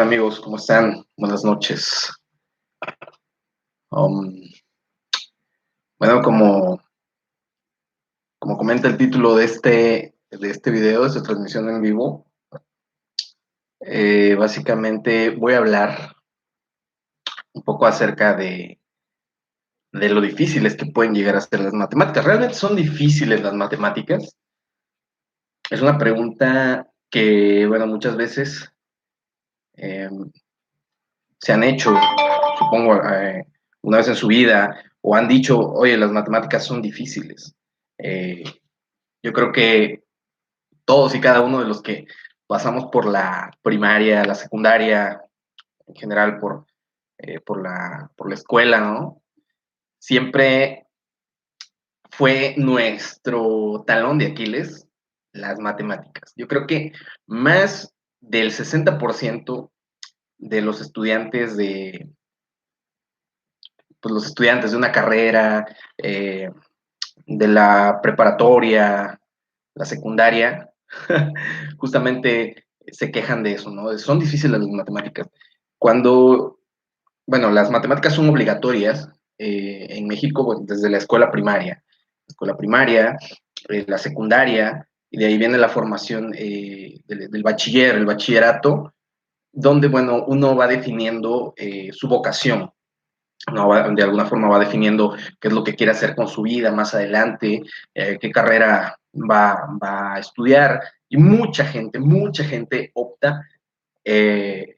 Amigos, ¿cómo están? Buenas noches. Um, bueno, como comenta el título de este video, de esta transmisión en vivo, básicamente voy a hablar un poco acerca de lo difíciles que pueden llegar a ser las matemáticas. ¿Realmente son difíciles las matemáticas? Es una pregunta que, bueno, muchas veces eh, se han hecho, supongo, una vez en su vida, o han dicho, oye, las matemáticas son difíciles. Eh, yo creo que todos y cada uno de los que pasamos por la primaria, la secundaria, en general por la escuela, ¿no? Siempre fue nuestro talón de Aquiles las matemáticas. Yo creo que más del 60% de los estudiantes pues los estudiantes de una carrera, de la preparatoria, la secundaria, justamente se quejan de eso, ¿no? Son difíciles las matemáticas. Cuando, bueno, las matemáticas son obligatorias en México, bueno, desde la escuela primaria, la secundaria, y de ahí viene la formación del bachiller, el bachillerato, donde, bueno, uno va definiendo su vocación, ¿no? De alguna forma va definiendo qué es lo que quiere hacer con su vida más adelante, qué carrera va a estudiar. Y mucha gente opta, eh,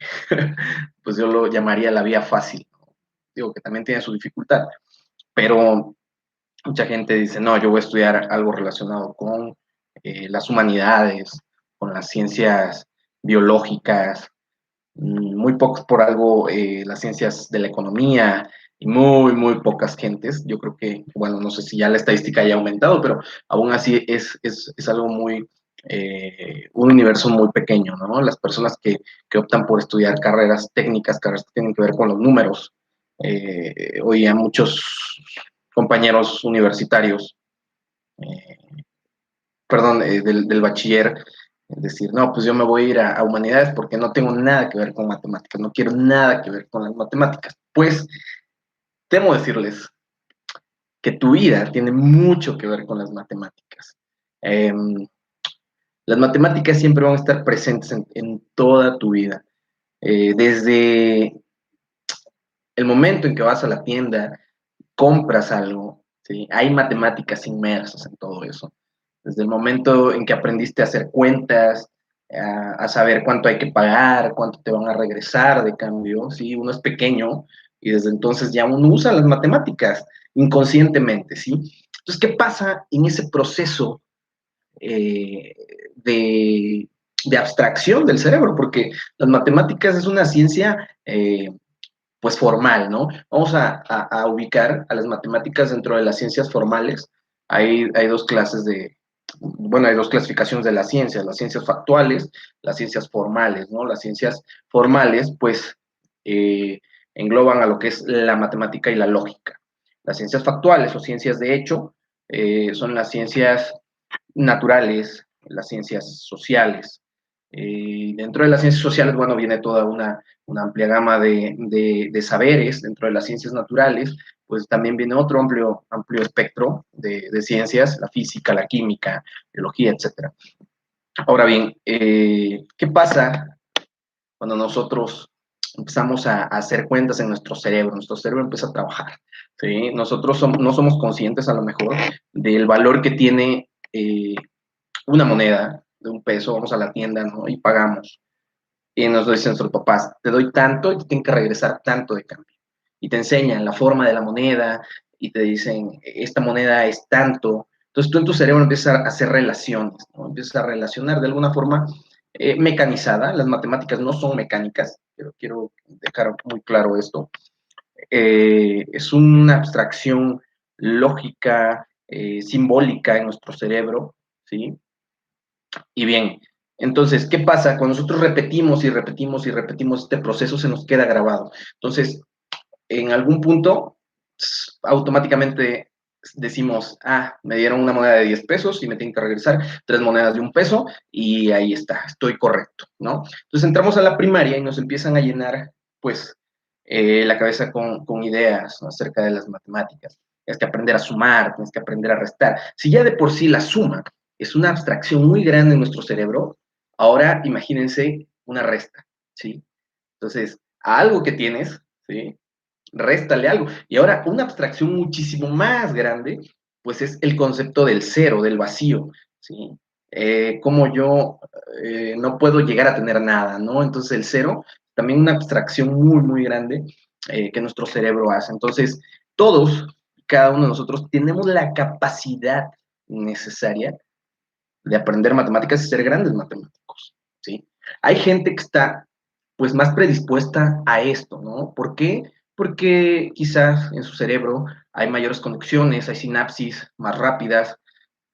pues yo lo llamaría la vía fácil. Digo que también tiene su dificultad, pero mucha gente dice, no, yo voy a estudiar algo relacionado con las humanidades, con las ciencias biológicas, muy pocos por algo las ciencias de la economía y muy pocas gentes. Yo creo que, bueno, no sé si ya la estadística haya aumentado, pero aún así es algo un universo muy pequeño, ¿no? Las personas que optan por estudiar carreras técnicas, carreras que tienen que ver con los números. Hoy a muchos compañeros universitarios, eh, perdón, del bachiller, es decir, no, pues yo me voy a ir a humanidades porque no tengo nada que ver con matemáticas, no quiero nada que ver con las matemáticas. Pues temo decirles que tu vida tiene mucho que ver con las matemáticas. Eh, las matemáticas siempre van a estar presentes en toda tu vida. Desde el momento en que vas a la tienda, compras algo, ¿sí? Hay matemáticas inmersas en todo eso. Desde el momento en que aprendiste a hacer cuentas, a saber cuánto hay que pagar, cuánto te van a regresar de cambio, ¿sí? Uno es pequeño y desde entonces ya uno usa las matemáticas inconscientemente, ¿sí? Entonces, ¿qué pasa en ese proceso eh, de, de, abstracción del cerebro? Porque las matemáticas es una ciencia pues formal, ¿no? Vamos a ubicar a las matemáticas dentro de las ciencias formales. Hay dos clases bueno, hay dos clasificaciones de las ciencias factuales, las ciencias formales, ¿no? Las ciencias formales, pues, eh, engloban a lo que es la matemática y la lógica. Las ciencias factuales o ciencias de hecho son las ciencias naturales, las ciencias sociales. Dentro de las ciencias sociales, bueno, viene toda una amplia gama de saberes. Dentro de las ciencias naturales, pues también viene otro amplio espectro de ciencias, la física, la química, biología, etc. Ahora bien, ¿qué pasa cuando nosotros empezamos a hacer cuentas en nuestro cerebro? Nuestro cerebro empieza a trabajar, ¿sí? Nosotros no somos conscientes a lo mejor del valor que tiene una moneda de un peso, vamos a la tienda, ¿no? Y pagamos. Y nos dicen nuestros papás, te doy tanto y te tienen que regresar tanto de cambio. Y te enseñan la forma de la moneda y te dicen, esta moneda es tanto. Entonces tú en tu cerebro empiezas a hacer relaciones, ¿no? Empiezas a relacionar de alguna forma mecanizada. Las matemáticas no son mecánicas, pero quiero dejar muy claro esto. Es una abstracción lógica, simbólica en nuestro cerebro, ¿sí? Y bien, entonces, ¿qué pasa? Cuando nosotros repetimos y repetimos y repetimos este proceso, se nos queda grabado. Entonces, en algún punto, automáticamente decimos, me dieron una moneda de 10 pesos y me tienen que regresar 3 monedas de 1 peso y ahí está, estoy correcto, ¿no? Entonces entramos a la primaria y nos empiezan a llenar, pues, la cabeza con ideas, ¿no?, acerca de las matemáticas. Tienes que aprender a sumar, tienes que aprender a restar. Si ya de por sí la suma es una abstracción muy grande en nuestro cerebro, ahora imagínense una resta, ¿sí? Entonces, a algo que tienes, ¿sí?, réstale algo. Y ahora, una abstracción muchísimo más grande, pues es el concepto del cero, del vacío, ¿sí? Como yo no puedo llegar a tener nada, ¿no? Entonces, el cero, también una abstracción muy, muy grande que nuestro cerebro hace. Entonces, todos, cada uno de nosotros, tenemos la capacidad necesaria de aprender matemáticas y ser grandes matemáticos, ¿sí? Hay gente que está, pues, más predispuesta a esto, ¿no? ¿Por qué? Porque quizás en su cerebro hay mayores conexiones, hay sinapsis más rápidas,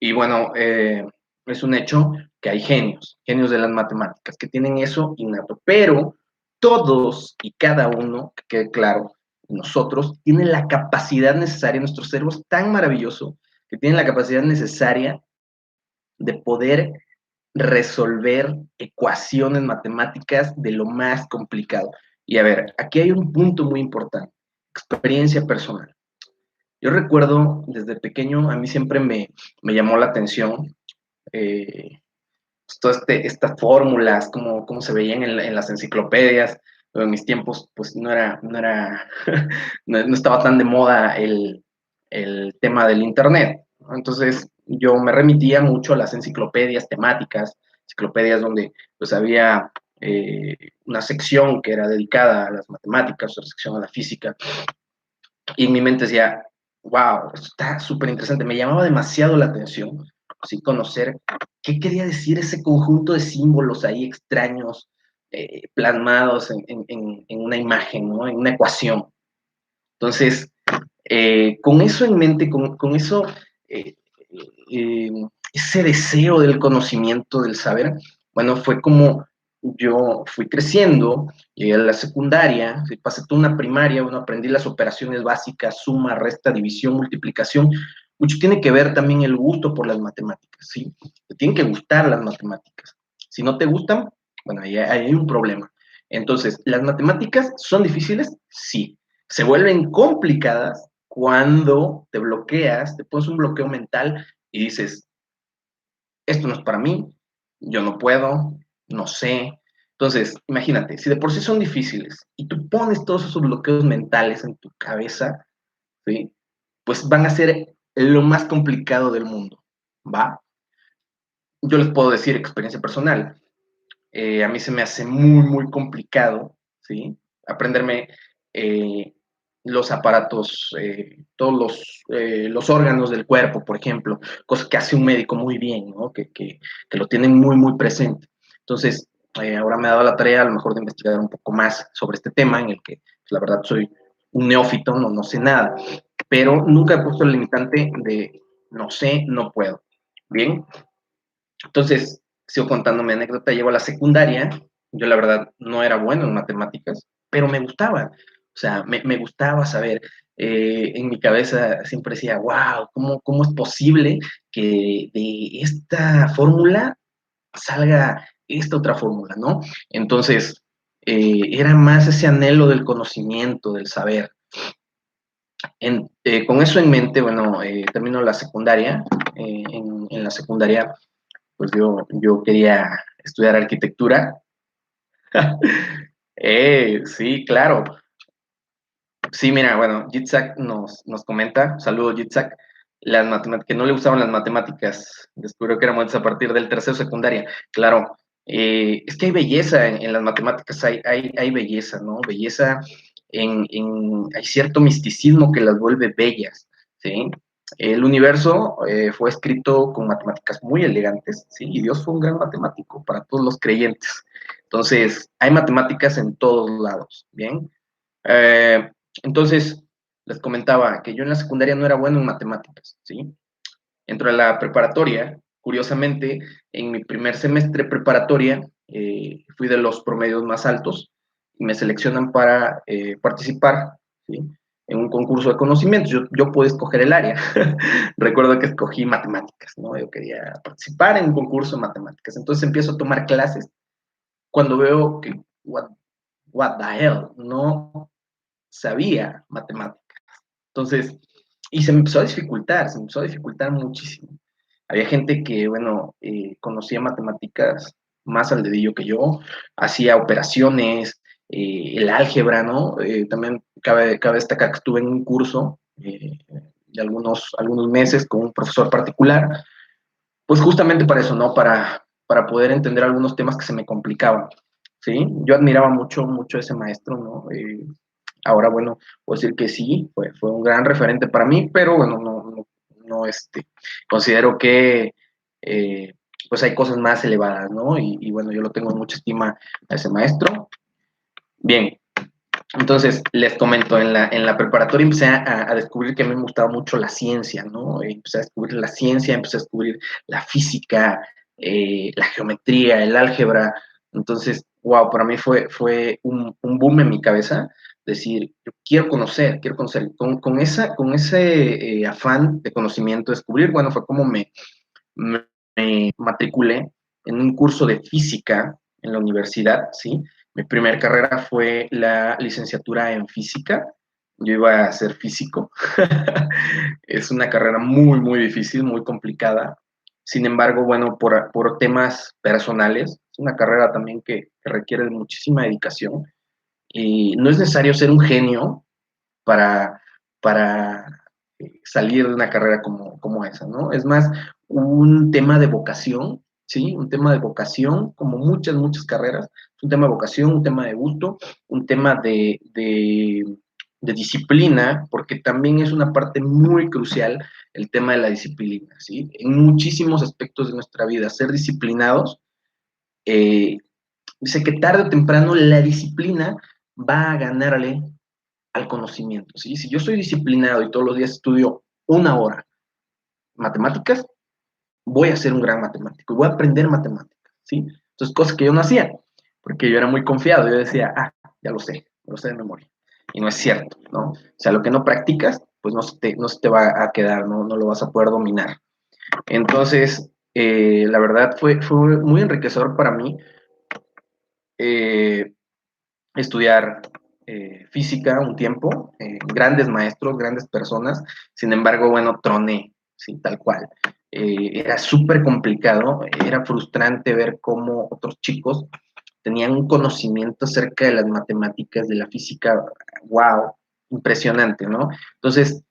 y bueno, es un hecho que hay genios de las matemáticas, que tienen eso innato, pero todos y cada uno, que quede claro, nosotros, tienen la capacidad necesaria, nuestro cerebro es tan maravilloso, que tienen la capacidad necesaria de poder resolver ecuaciones matemáticas de lo más complicado. Y a ver, aquí hay un punto muy importante, experiencia personal. Yo recuerdo desde pequeño, a mí siempre me llamó la atención pues, todas estas fórmulas, cómo se veían en las enciclopedias. En mis tiempos, pues no estaba tan de moda el tema del internet, ¿no? Entonces yo me remitía mucho a las enciclopedias temáticas, enciclopedias donde pues había una sección que era dedicada a las matemáticas, otra sección a la física, y en mi mente decía, wow, esto está súper interesante, me llamaba demasiado la atención, ¿sí?, conocer qué quería decir ese conjunto de símbolos ahí extraños, plasmados en una imagen, ¿no?, en una ecuación. Entonces, con eso en mente, con eso, eh, eh, ese deseo del conocimiento, del saber, bueno, fue como yo fui creciendo, llegué a la secundaria, pasé toda una primaria, bueno, aprendí las operaciones básicas, suma, resta, división, multiplicación. Mucho tiene que ver también el gusto por las matemáticas, ¿sí? Te tienen que gustar las matemáticas. Si no te gustan, bueno, ahí hay un problema. Entonces, ¿las matemáticas son difíciles? Sí. Se vuelven complicadas cuando te bloqueas, te pones un bloqueo mental y dices, esto no es para mí, yo no puedo, no sé. Entonces, imagínate, si de por sí son difíciles y tú pones todos esos bloqueos mentales en tu cabeza, ¿sí?, pues van a ser lo más complicado del mundo, ¿va? Yo les puedo decir experiencia personal. A mí se me hace muy, muy complicado, ¿sí?, aprenderme eh, los aparatos, todos los órganos del cuerpo, por ejemplo, cosas que hace un médico muy bien, ¿no?, que lo tienen muy, muy presente. Entonces, ahora me he dado la tarea a lo mejor de investigar un poco más sobre este tema, en el que, pues, la verdad, soy un neófito, no sé nada, pero nunca he puesto el limitante de no sé, no puedo. Bien, entonces, sigo contando mi anécdota, llego a la secundaria, yo la verdad no era bueno en matemáticas, pero me gustaba, o sea, me gustaba saber, en mi cabeza siempre decía, wow, ¿cómo es posible que de esta fórmula salga esta otra fórmula, ¿no? Entonces, era más ese anhelo del conocimiento, del saber. Con eso en mente, bueno, termino la secundaria, en la secundaria pues yo quería estudiar arquitectura. Sí, claro. Sí, mira, bueno, Yitzhak nos comenta, saludos Yitzhak, las matemáticas, que no le gustaban las matemáticas, descubrió que eran buenas a partir del tercero secundaria. Claro, es que hay belleza en las matemáticas, hay belleza, ¿no? Belleza hay cierto misticismo que las vuelve bellas, ¿sí? El universo fue escrito con matemáticas muy elegantes, ¿sí? Y Dios fue un gran matemático para todos los creyentes. Entonces, hay matemáticas en todos lados, ¿bien? Eh, entonces, les comentaba que yo en la secundaria no era bueno en matemáticas, ¿sí? Entro a la preparatoria, curiosamente, en mi primer semestre preparatoria, fui de los promedios más altos y me seleccionan para participar, ¿sí?, en un concurso de conocimientos. Yo puedo escoger el área. Recuerdo que escogí matemáticas, ¿no? Yo quería participar en un concurso de matemáticas. Entonces empiezo a tomar clases cuando veo que, what the hell, no sabía matemáticas. Entonces, y se me empezó a dificultar muchísimo. Había gente que, bueno, conocía matemáticas más al dedillo que yo, hacía operaciones, el álgebra, ¿no? También cabe destacar que estuve en un curso de algunos meses con un profesor particular, pues justamente para eso, ¿no? Para poder entender algunos temas que se me complicaban, ¿sí? Yo admiraba mucho, mucho a ese maestro, ¿no? Ahora, bueno, puedo decir que sí, fue un gran referente para mí, pero bueno, no considero que eh, pues hay cosas más elevadas, ¿no? Y bueno, yo lo tengo en mucha estima a ese maestro. Bien, entonces les comento, en la preparatoria empecé a descubrir que a mí me gustaba mucho la ciencia, ¿no? Empecé a descubrir la ciencia, empecé a descubrir la física, la geometría, el álgebra. Entonces, wow, para mí fue un boom en mi cabeza, decir, yo quiero conocer, con ese afán de conocimiento, descubrir, bueno, fue como me matriculé en un curso de física en la universidad, ¿sí? Mi primera carrera fue la licenciatura en física. Yo iba a ser físico. Es una carrera muy, muy difícil, muy complicada. Sin embargo, bueno, por temas personales, es una carrera también que requiere de muchísima dedicación. Y no es necesario ser un genio para, para salir de una carrera como esa, ¿no? Es más un tema de vocación, ¿sí? Un tema de vocación, como muchas, muchas carreras, es un tema de vocación, un tema de gusto, un tema de disciplina, porque también es una parte muy crucial el tema de la disciplina, ¿sí? En muchísimos aspectos de nuestra vida, ser disciplinados, eh, dice que tarde o temprano la disciplina va a ganarle al conocimiento, ¿sí? Si yo soy disciplinado y todos los días estudio 1 hora matemáticas, voy a ser un gran matemático y voy a aprender matemáticas, ¿sí? Entonces, cosas que yo no hacía, porque yo era muy confiado, yo decía, ya lo sé de memoria. Y no es cierto, ¿no? O sea, lo que no practicas, pues no se te va a quedar, no lo vas a poder dominar. Entonces, la verdad fue muy enriquecedor para mí eh, estudiar física un tiempo, grandes maestros, grandes personas, sin embargo, bueno, troné, sí, tal cual. Era súper complicado, era frustrante ver cómo otros chicos tenían un conocimiento acerca de las matemáticas, de la física, wow, impresionante, ¿no? Entonces,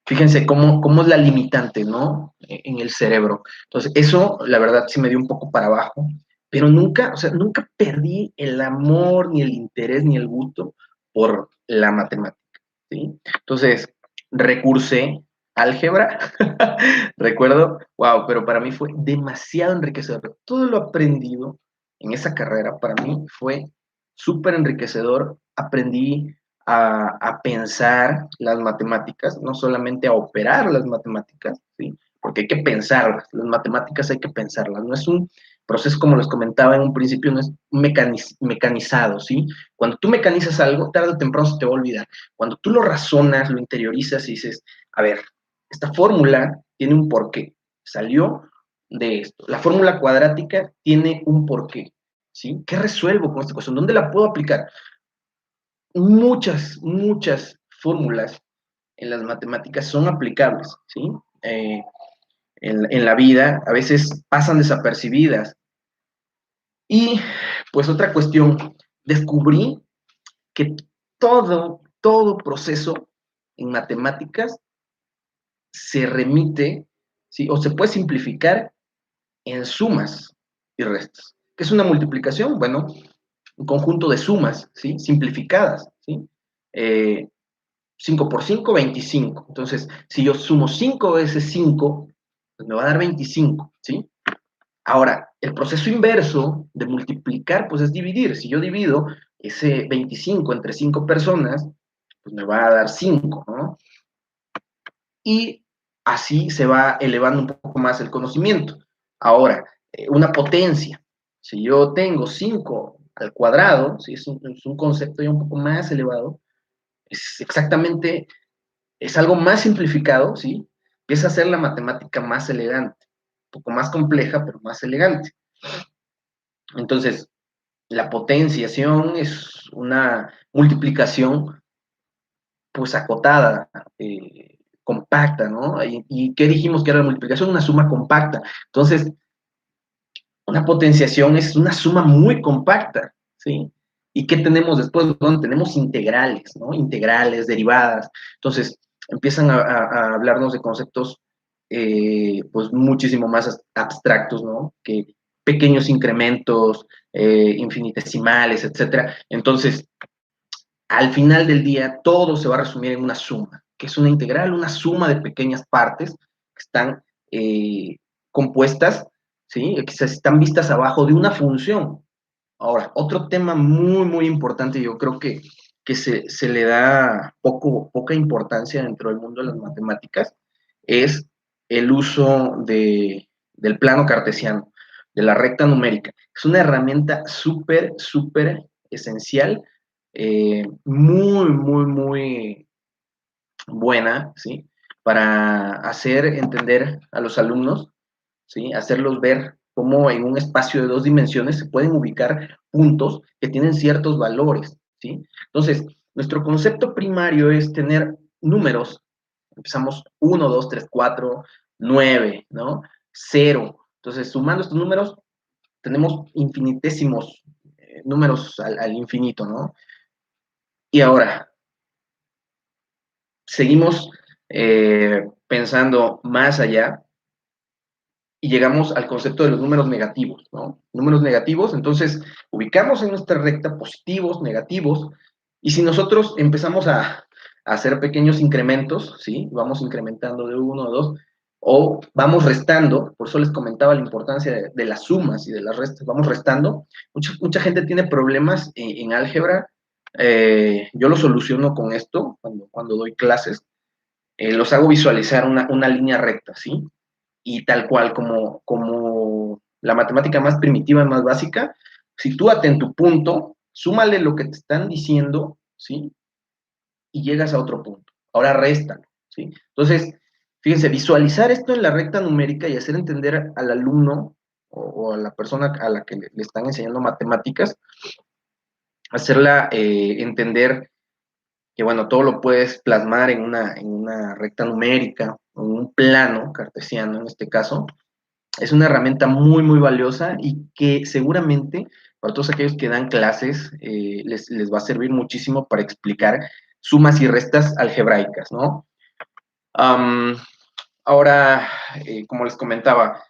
fíjense cómo es la limitante, ¿no? En el cerebro. Entonces, eso, la verdad, sí me dio un poco para abajo, pero nunca, o sea, nunca perdí el amor, ni el interés, ni el gusto por la matemática, ¿sí? Entonces, recursé álgebra, recuerdo, wow, pero para mí fue demasiado enriquecedor. Todo lo aprendido en esa carrera para mí fue súper enriquecedor. Aprendí a pensar las matemáticas, no solamente a operar las matemáticas, ¿sí? Porque hay que pensarlas, las matemáticas hay que pensarlas, no es un proceso como les comentaba en un principio, no es mecanizado, ¿sí? Cuando tú mecanizas algo, tarde o temprano se te va a olvidar. Cuando tú lo razonas, lo interiorizas y dices, a ver, esta fórmula tiene un porqué, salió de esto. La fórmula cuadrática tiene un porqué, ¿sí? ¿Qué resuelvo con esta cuestión? ¿Dónde la puedo aplicar? Muchas, muchas fórmulas en las matemáticas son aplicables, ¿sí? En la vida a veces pasan desapercibidas. Y pues otra cuestión, descubrí que todo proceso en matemáticas se remite, ¿sí? O se puede simplificar en sumas y restas. ¿Qué es una multiplicación? Bueno, un conjunto de sumas, ¿sí? Simplificadas, ¿sí? 5 por 5, 25. Entonces, si yo sumo 5 veces 5, pues me va a dar 25, ¿sí? Ahora, el proceso inverso de multiplicar, pues es dividir. Si yo divido ese 25 entre 5 personas, pues me va a dar 5, ¿no? Y así se va elevando un poco más el conocimiento. Ahora, una potencia. Si yo tengo 5 al cuadrado, si es un concepto ya un poco más elevado, es exactamente, es algo más simplificado, ¿sí? Empieza a ser la matemática más elegante, un poco más compleja, pero más elegante. Entonces, la potenciación es una multiplicación, pues, acotada, compacta, ¿no? ¿Y qué dijimos que era la multiplicación? Una suma compacta. Entonces, una potenciación es una suma muy compacta, ¿sí? ¿Y qué tenemos después? Bueno, tenemos integrales, ¿no? Integrales, derivadas. Entonces, empiezan a hablarnos de conceptos, pues, muchísimo más abstractos, ¿no? Que pequeños incrementos, infinitesimales, etcétera. Entonces, al final del día, todo se va a resumir en una suma, que es una integral, una suma de pequeñas partes que están compuestas, ¿sí? Que están vistas abajo de una función. Ahora, otro tema muy, muy importante, yo creo que se le da poca importancia dentro del mundo de las matemáticas, es el uso del plano cartesiano, de la recta numérica. Es una herramienta súper, súper esencial, muy, muy, muy buena, ¿sí? Para hacer entender a los alumnos, ¿sí? Hacerlos ver cómo en un espacio de 2 dimensiones se pueden ubicar puntos que tienen ciertos valores, ¿sí? Entonces, nuestro concepto primario es tener números. Empezamos 1, 2, 3, 4, 9, ¿no? 0. Entonces, sumando estos números, tenemos infinitésimos números al infinito, ¿no? Y ahora, seguimos pensando más allá y llegamos al concepto de los números negativos, ¿no? Números negativos, entonces ubicamos en nuestra recta positivos, negativos, y si nosotros empezamos a hacer pequeños incrementos, ¿sí? Vamos incrementando de 1 a 2, o vamos restando, por eso les comentaba la importancia de las sumas y de las restas, vamos restando. Mucha gente tiene problemas en álgebra, yo lo soluciono con esto cuando doy clases, los hago visualizar una línea recta, ¿sí? Y tal cual, como la matemática más primitiva, más básica, sitúate en tu punto, súmale lo que te están diciendo, ¿sí? Y llegas a otro punto. Ahora réstalo, ¿sí? Entonces, fíjense, visualizar esto en la recta numérica y hacer entender al alumno o a la persona a la que le están enseñando matemáticas, hacerla entender que, bueno, todo lo puedes plasmar en una recta numérica, en un plano cartesiano en este caso, es una herramienta muy, muy valiosa y que seguramente para todos aquellos que dan clases les va a servir muchísimo para explicar sumas y restas algebraicas, ¿no? Um, ahora, como les comentaba,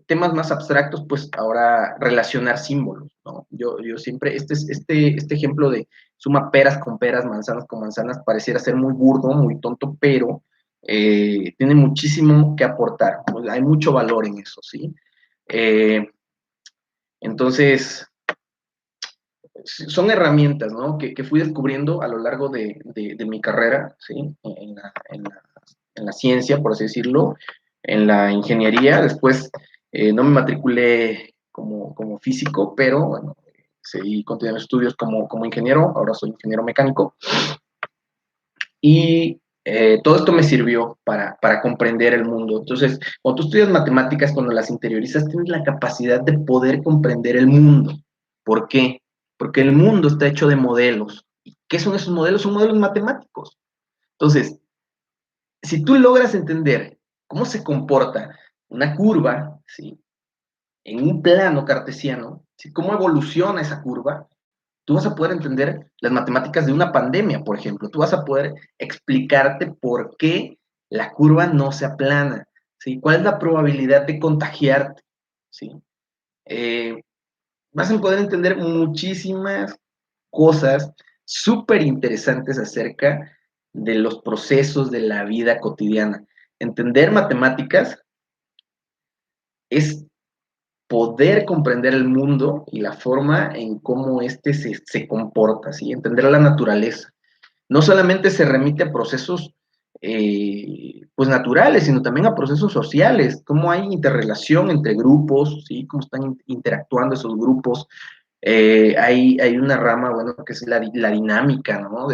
temas más abstractos, pues ahora relacionar símbolos, ¿no? Yo siempre, este ejemplo de suma peras con peras, manzanas con manzanas, pareciera ser muy burdo, muy tonto, pero tiene muchísimo que aportar, ¿no? Hay mucho valor en eso, ¿sí? Eh, entonces, son herramientas, ¿no? Que fui descubriendo a lo largo de mi carrera, ¿sí? En la ciencia, por así decirlo, en la ingeniería. Después no me matriculé como físico, pero bueno, seguí continuando estudios como ingeniero, ahora soy ingeniero mecánico. Y todo esto me sirvió para comprender el mundo. Entonces, cuando tú estudias matemáticas, cuando las interiorizas, tienes la capacidad de poder comprender el mundo. ¿Por qué? Porque el mundo está hecho de modelos. ¿Y qué son esos modelos? Son modelos matemáticos. Entonces, si tú logras entender cómo se comporta una curva, ¿sí? En un plano cartesiano, ¿sí? Cómo evoluciona esa curva, tú vas a poder entender las matemáticas de una pandemia, por ejemplo. Tú vas a poder explicarte por qué la curva no se aplana, ¿sí? ¿Cuál es la probabilidad de contagiarte? ¿Sí? Eh, vas a poder entender muchísimas cosas súper interesantes acerca de los procesos de la vida cotidiana. Entender matemáticas es poder comprender el mundo y la forma en cómo éste se comporta, ¿sí? Entender la naturaleza. No solamente se remite a procesos pues naturales, sino también a procesos sociales, cómo hay interrelación entre grupos, ¿sí? Cómo están interactuando esos grupos. Hay una rama, bueno, que es la dinámica, ¿no?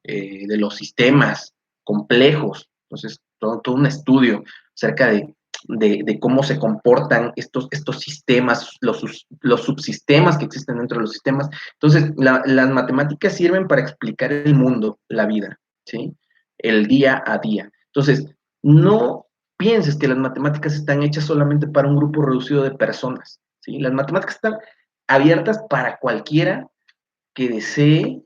de los sistemas complejos. Entonces, todo un estudio acerca de cómo se comportan estos sistemas, los subsistemas que existen dentro de los sistemas. Entonces, las matemáticas sirven para explicar el mundo, la vida, ¿sí? El día a día. Entonces, no pienses que las matemáticas están hechas solamente para un grupo reducido de personas, ¿sí? Las matemáticas están abiertas para cualquiera que desee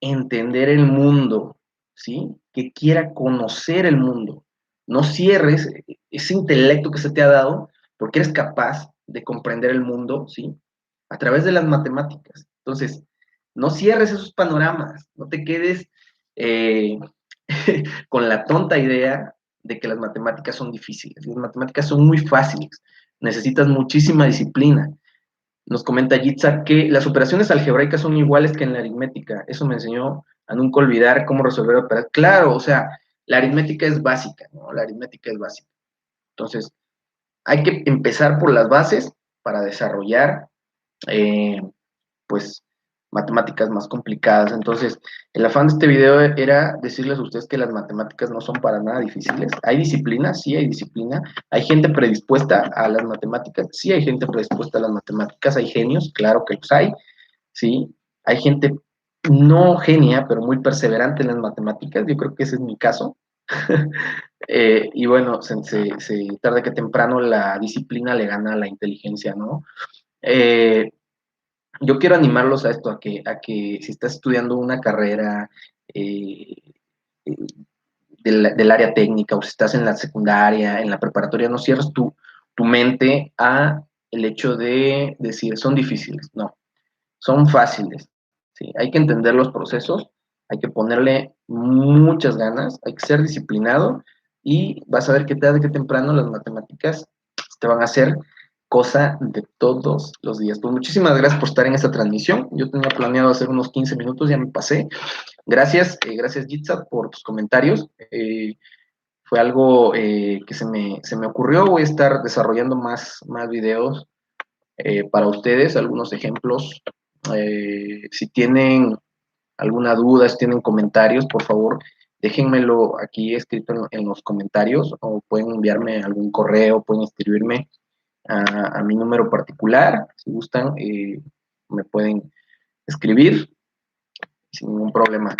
entender el mundo, ¿sí? Que quiera conocer el mundo. No cierres ese intelecto que se te ha dado porque eres capaz de comprender el mundo, ¿sí? A través de las matemáticas. Entonces, no cierres esos panoramas, no te quedes eh, con la tonta idea de que las matemáticas son difíciles. Las matemáticas son muy fáciles, necesitas muchísima disciplina. Nos comenta Yitzhak que las operaciones algebraicas son iguales que en la aritmética. Eso me enseñó a nunca olvidar cómo resolver operaciones. Claro, o sea, la aritmética es básica, ¿no? La aritmética es básica. Entonces, hay que empezar por las bases para desarrollar eh, pues matemáticas más complicadas. Entonces, el afán de este video era decirles a ustedes que las matemáticas no son para nada difíciles. Hay disciplina, sí hay disciplina. Hay gente predispuesta a las matemáticas, sí hay gente predispuesta a las matemáticas. Hay genios, claro que los hay, sí. Hay gente no genia, pero muy perseverante en las matemáticas. Yo creo que ese es mi caso. Y bueno, tarde que temprano la disciplina le gana a la inteligencia, ¿no? Eh, yo quiero animarlos a esto, a que si estás estudiando una carrera eh, eh, del área técnica o si estás en la secundaria, en la preparatoria, no cierres tu mente a el hecho de decir, son difíciles, no, son fáciles. ¿Sí? Hay que entender los procesos, hay que ponerle muchas ganas, hay que ser disciplinado y vas a ver que tarde que temprano las matemáticas te van a hacer cosa de todos los días. Pues muchísimas gracias por estar en esta transmisión. Yo tenía planeado hacer unos 15 minutos, ya me pasé. Gracias Jitsa por tus comentarios. Fue algo que se me ocurrió. Voy a estar desarrollando más videos para ustedes, algunos ejemplos. Si tienen alguna duda, si tienen comentarios, por favor, déjenmelo aquí escrito en los comentarios o pueden enviarme algún correo, pueden escribirme a mi número particular. Si gustan, me pueden escribir sin ningún problema.